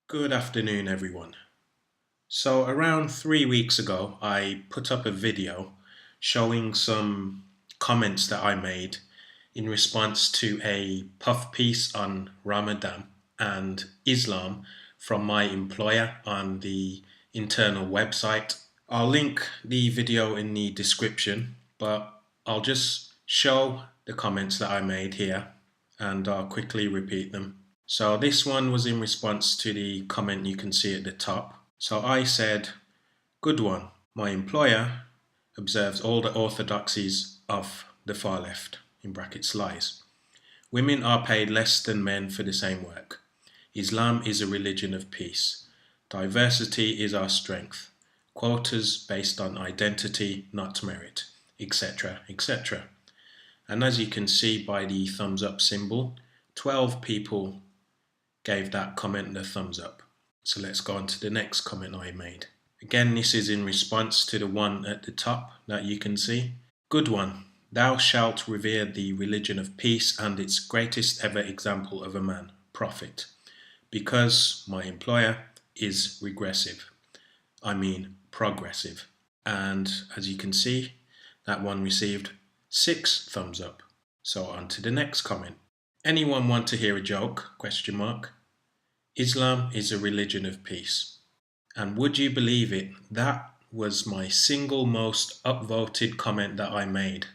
Good afternoon, everyone. So, around 3 weeks ago, I put up a video showing some comments that I made in response to a puff piece on Ramadan and Islam from my employer on the internal website. I'll link the video in the description, but I'll just show the comments that I made here and I'll quickly repeat them. So this one was in response to the comment you can see at the top. So I said, good one. My employer observes all the orthodoxies of the far left, in brackets lies. Women are paid less than men for the same work. Islam is a religion of peace. Diversity is our strength. Quotas based on identity, not merit, etc., etc. And as you can see by the thumbs up symbol, 12 people gave that comment the thumbs up. So let's go on to the next comment I made. Again, this is in response to the one at the top that you can see. Good one. Thou shalt revere the religion of peace and its greatest ever example of a man, prophet. Because my employer is regressive. I mean progressive. And as you can see, that one received 6 thumbs up. So on to the next comment. Anyone want to hear a joke? Question mark. Islam is a religion of peace. And would you believe it, that was my single most upvoted comment that I made,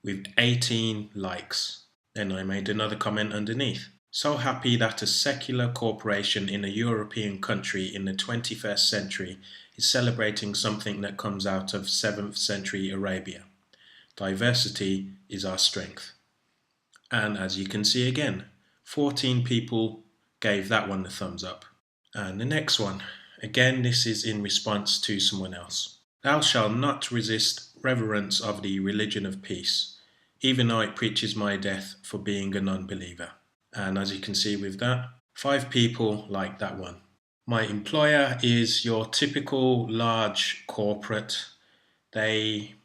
with 18 likes. Then I made another comment underneath. So happy that a secular corporation in a European country in the 21st century is celebrating something that comes out of 7th century Arabia. Diversity is our strength. And as you can see again, 14 people gave that one the thumbs up. And the next one, again, this is in response to someone else. Thou shalt not resist reverence of the religion of peace, even though it preaches my death for being a non-believer. And as you can see with that, 5 people like that one. My employer is your typical large corporate. They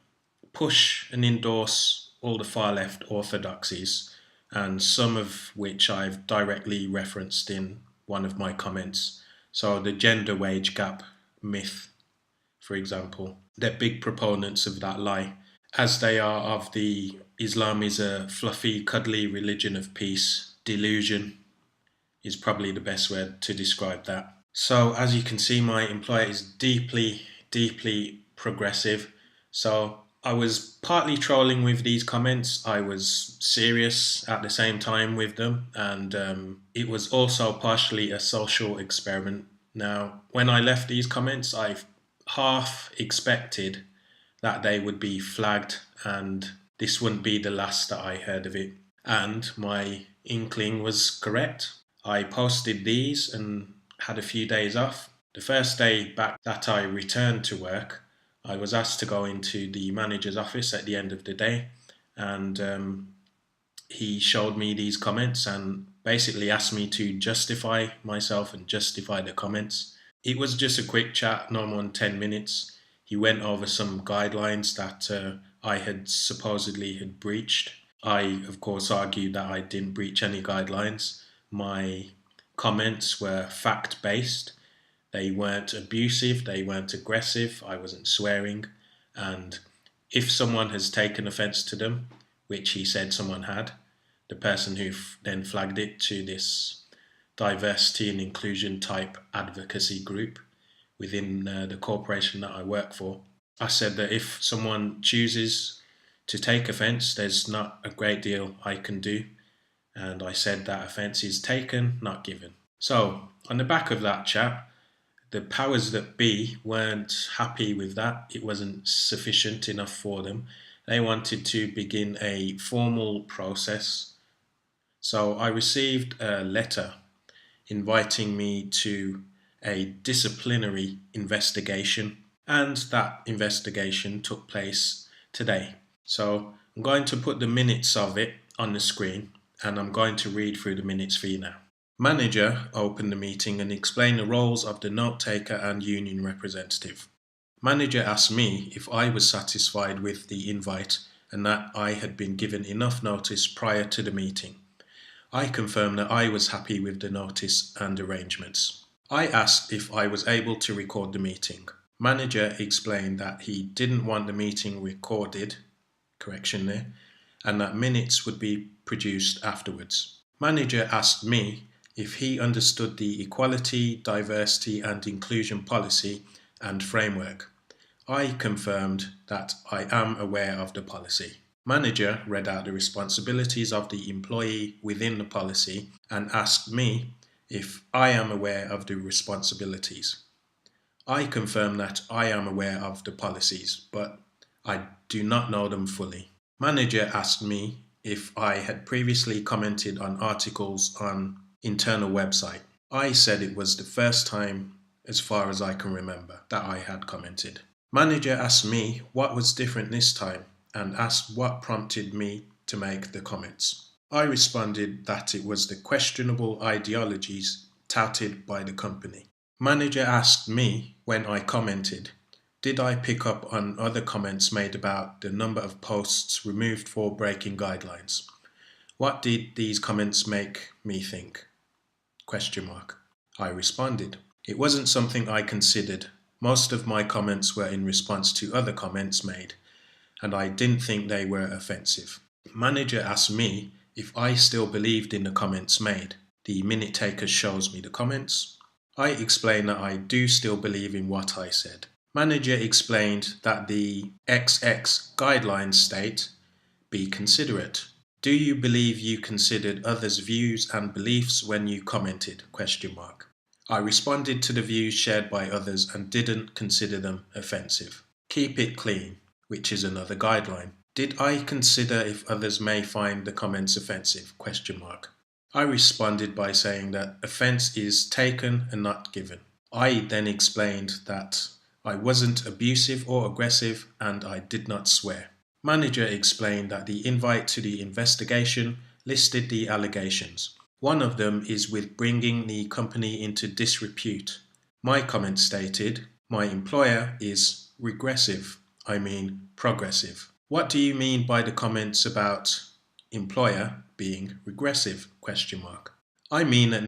push and endorse all the far left orthodoxies, and some of which I've directly referenced in one of my comments. So the gender wage gap myth, for example, they're big proponents of that lie, as they are of the Islam is a fluffy, cuddly religion of peace. Delusion is probably the best word to describe that. So as you can see, my employer is deeply, deeply progressive. So I was partly trolling with these comments. I was serious at the same time with them, and it was also partially a social experiment. Now, when I left these comments, I half expected that they would be flagged and this wouldn't be the last that I heard of it. And my inkling was correct. I posted these and had a few days off. The first day back that I returned to work, I was asked to go into the manager's office at the end of the day, and he showed me these comments and basically asked me to justify myself and justify the comments. It was just a quick chat, no more than 10 minutes. He went over some guidelines that I had supposedly had breached. I, of course, argued that I didn't breach any guidelines. My comments were fact-based. They weren't abusive, they weren't aggressive, I wasn't swearing, and if someone has taken offence to them, which he said someone had, the person who then flagged it to this diversity and inclusion type advocacy group within the corporation that I work for, I said that if someone chooses to take offence, there's not a great deal I can do, and I said that offence is taken, not given. So, on the back of that chat, the powers that be weren't happy with that. It wasn't sufficient enough for them. They wanted to begin a formal process. So I received a letter inviting me to a disciplinary investigation, and that investigation took place today. So I'm going to put the minutes of it on the screen, and I'm going to read through the minutes for you now. Manager opened the meeting and explained the roles of the note taker and union representative. Manager asked me if I was satisfied with the invite and that I had been given enough notice prior to the meeting. I confirmed that I was happy with the notice and arrangements. I asked if I was able to record the meeting. Manager explained that he didn't want the meeting recorded, correction there, and that minutes would be produced afterwards. Manager asked me if he understood the equality, diversity and inclusion policy and framework. I confirmed that I am aware of the policy. Manager read out the responsibilities of the employee within the policy and asked me if I am aware of the responsibilities. I confirm that I am aware of the policies, but I do not know them fully. Manager asked me if I had previously commented on articles on internal website. I said it was the first time, as far as I can remember, that I had commented. Manager asked me what was different this time and asked what prompted me to make the comments. I responded that it was the questionable ideologies touted by the company. Manager asked me when I commented, did I pick up on other comments made about the number of posts removed for breaking guidelines? What did these comments make me think? Question mark. I responded, it wasn't something I considered. Most of my comments were in response to other comments made, and I didn't think they were offensive. Manager asked me if I still believed in the comments made. The minute taker shows me the comments. I explained that I do still believe in what I said. Manager explained that the XX guidelines state, be considerate. Do you believe you considered others' views and beliefs when you commented? Question mark. I responded to the views shared by others and didn't consider them offensive. Keep it clean, which is another guideline. Did I consider if others may find the comments offensive? Question mark. I responded by saying that offense is taken and not given. I then explained that I wasn't abusive or aggressive and I did not swear. Manager explained that the invite to the investigation listed the allegations. One of them is with bringing the company into disrepute. My comment stated, my employer is regressive, I mean progressive. What do you mean by the comments about employer being regressive? Question mark. I mean that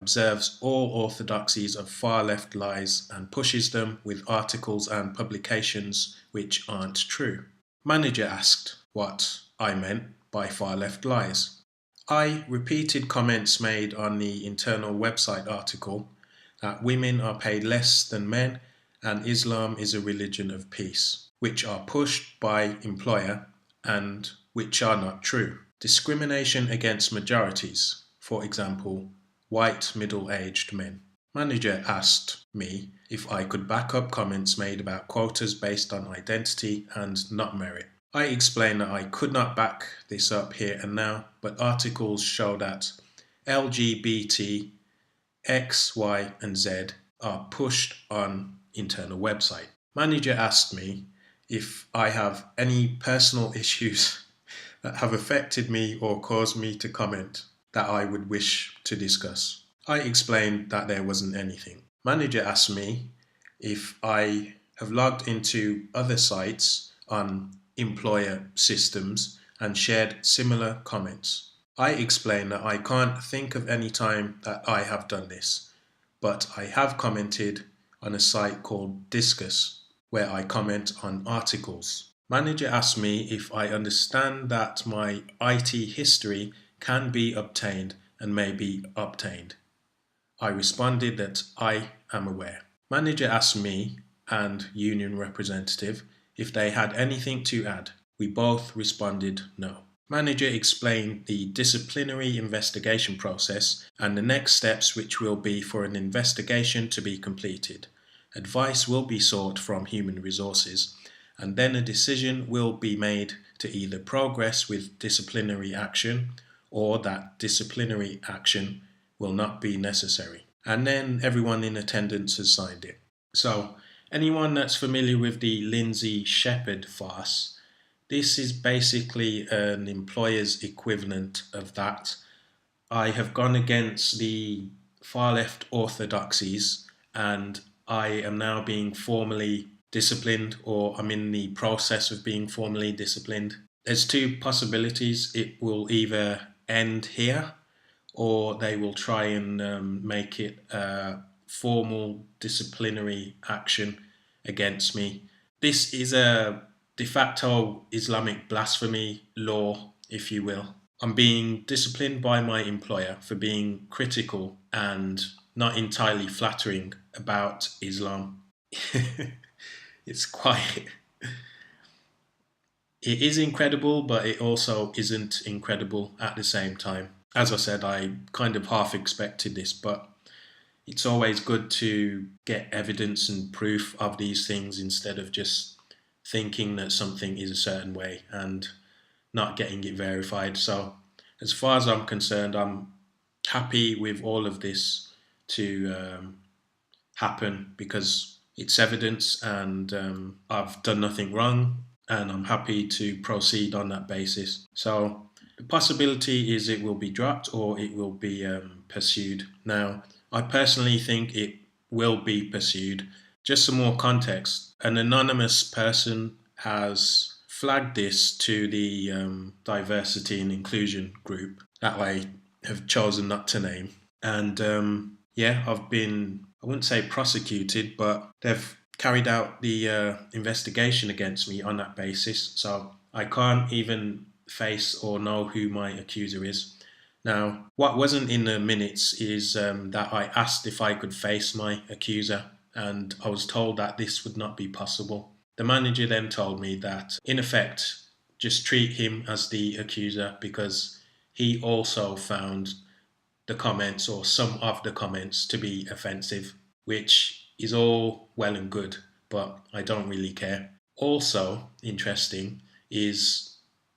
observes all orthodoxies of far left lies and pushes them with articles and publications which aren't true. Manager asked what I meant by far left lies. I repeated comments made on the internal website article that women are paid less than men and Islam is a religion of peace, which are pushed by employer and which are not true. Discrimination against majorities, for example, white middle-aged men. Manager asked me if I could back up comments made about quotas based on identity and not merit. I explained that I could not back this up here and now, but articles show that LGBT, X, Y, and Z are pushed on internal website. Manager asked me if I have any personal issues that have affected me or caused me to comment that I would wish to discuss. I explained that there wasn't anything. Manager asked me if I have logged into other sites on employer systems and shared similar comments. I explained that I can't think of any time that I have done this, but I have commented on a site called Discuss, where I comment on articles. Manager asked me if I understand that my IT history can be obtained and may be obtained. I responded that I am aware. Manager asked me and union representative if they had anything to add. We both responded no. Manager explained the disciplinary investigation process and the next steps, which will be for an investigation to be completed. Advice will be sought from human resources and then a decision will be made to either progress with disciplinary action or that disciplinary action will not be necessary. And then everyone in attendance has signed it. So anyone that's familiar with the Lindsay Shepherd farce, this is basically an employer's equivalent of that. I have gone against the far left orthodoxies and I am now being formally disciplined, or I'm in the process of being formally disciplined. There's two possibilities. It will either end here or they will try and make it a formal disciplinary action against me. This is a de facto Islamic blasphemy law, if you will. I'm being disciplined by my employer for being critical and not entirely flattering about Islam. It's quite, it is incredible, but it also isn't incredible at the same time. As I said, I kind of half expected this, but it's always good to get evidence and proof of these things instead of just thinking that something is a certain way and not getting it verified. So, as far as I'm concerned, I'm happy with all of this to happen because it's evidence and I've done nothing wrong and I'm happy to proceed on that basis. So, the possibility is it will be dropped or it will be pursued. Now, I personally think it will be pursued. Just some more context. An anonymous person has flagged this to the diversity and inclusion group that I have chosen not to name. And yeah, I've been, I wouldn't say prosecuted, but they've carried out the investigation against me on that basis. So I can't even face or know who my accuser is. Now, what wasn't in the minutes is that I asked if I could face my accuser, and I was told that this would not be possible. The manager then told me that, in effect, just treat him as the accuser because he also found the comments or some of the comments to be offensive, which is all well and good, but I don't really care. Also, interesting is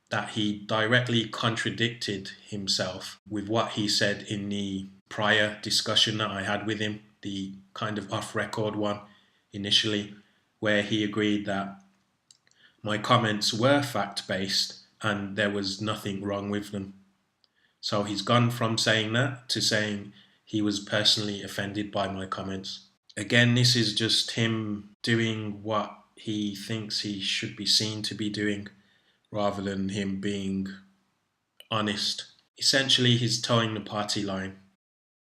that he directly contradicted himself with what he said in the prior discussion that I had with him, the kind of off record one initially, where he agreed that my comments were fact based and there was nothing wrong with them. So he's gone from saying that to saying he was personally offended by my comments. Again, this is just him doing what he thinks he should be seen to be doing rather than him being honest. Essentially, he's towing the party line.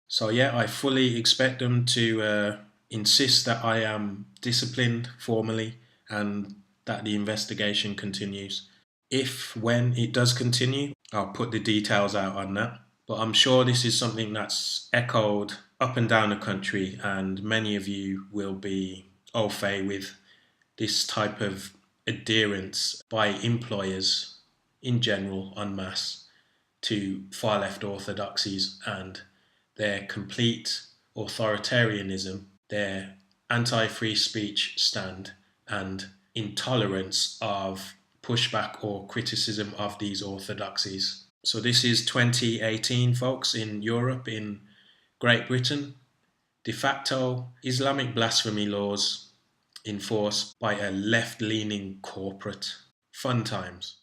So, yeah, I fully expect them to insist that I am disciplined formally and that the investigation continues. If, when it does continue, I'll put the details out on that. But I'm sure this is something that's echoed up and down the country, and many of you will be au fait with this type of adherence by employers in general, en masse, to far left orthodoxies and their complete authoritarianism, their anti free speech stand, and intolerance of pushback or criticism of these orthodoxies. So, this is 2018, folks, in Europe, in Great Britain. De facto Islamic blasphemy laws enforced by a left leaning corporate. Fun times.